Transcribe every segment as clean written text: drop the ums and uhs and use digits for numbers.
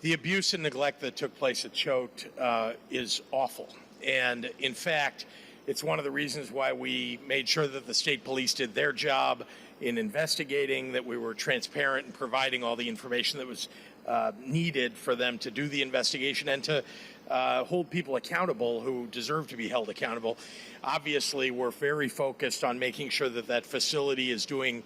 The abuse and neglect that took place at Choate is awful. And in fact, it's one of the reasons why we made sure that the state police did their job in investigating, that we were transparent in providing all the information that was needed for them to do the investigation and to hold people accountable who deserve to be held accountable. Obviously, we're very focused on making sure that that facility is doing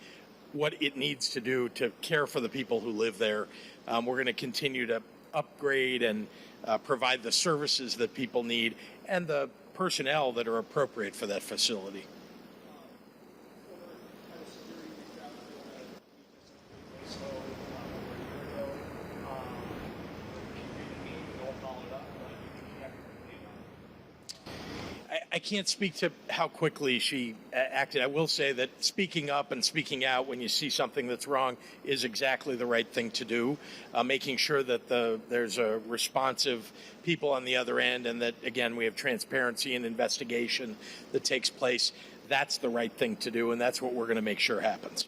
what it needs to do to care for the people who live there. We're going to continue to upgrade and provide the services that people need and the personnel that are appropriate for that facility. I can't speak to how quickly she acted. I will say that speaking up and speaking out when you see something that's wrong is exactly the right thing to do. Making sure that there's a responsive people on the other end and that, again, we have transparency and investigation that takes place. That's the right thing to do, and that's what we're going to make sure happens.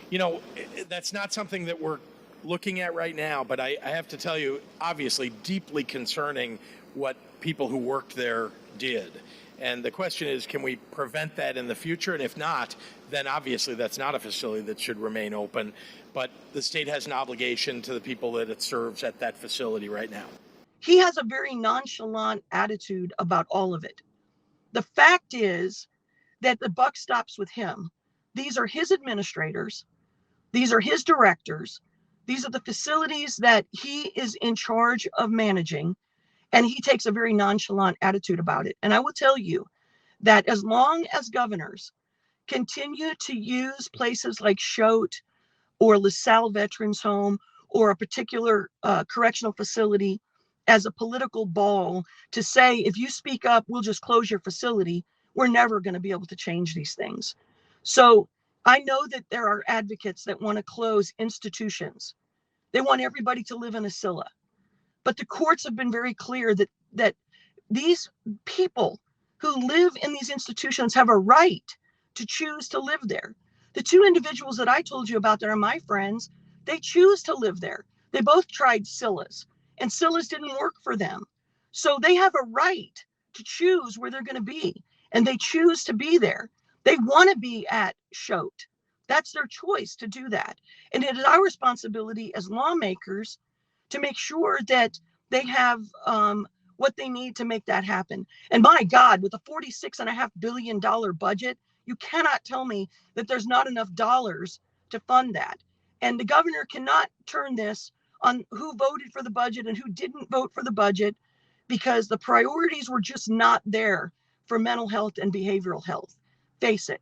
You know, that's not something that we're looking at right now, but I have to tell you, obviously deeply concerning what people who worked there did. And the question is, can we prevent that in the future? And if not, then obviously that's not a facility that should remain open. But the state has an obligation to the people that it serves at that facility right now. He has a very nonchalant attitude about all of it. The fact is that the buck stops with him. These are his administrators. These are his directors. These are the facilities that he is in charge of managing, and he takes a very nonchalant attitude about it. And I will tell you that as long as governors continue to use places like Choate or LaSalle Veterans Home or a particular correctional facility as a political ball to say, if you speak up, we'll just close your facility, we're never going to be able to change these things. So I know that there are advocates that want to close institutions. They want everybody to live in a Scylla. But the courts have been very clear that these people who live in these institutions have a right to choose to live there. The two individuals that I told you about that are my friends, they choose to live there. They both tried Scyllas, and Scyllas didn't work for them. So they have a right to choose where they're going to be, and they choose to be there. They want to be at Choate. That's their choice to do that. And it is our responsibility as lawmakers to make sure that they have what they need to make that happen. And my God, with a $46.5 billion budget, you cannot tell me that there's not enough dollars to fund that. And the governor cannot turn this on who voted for the budget and who didn't vote for the budget, because the priorities were just not there for mental health and behavioral health. Face it.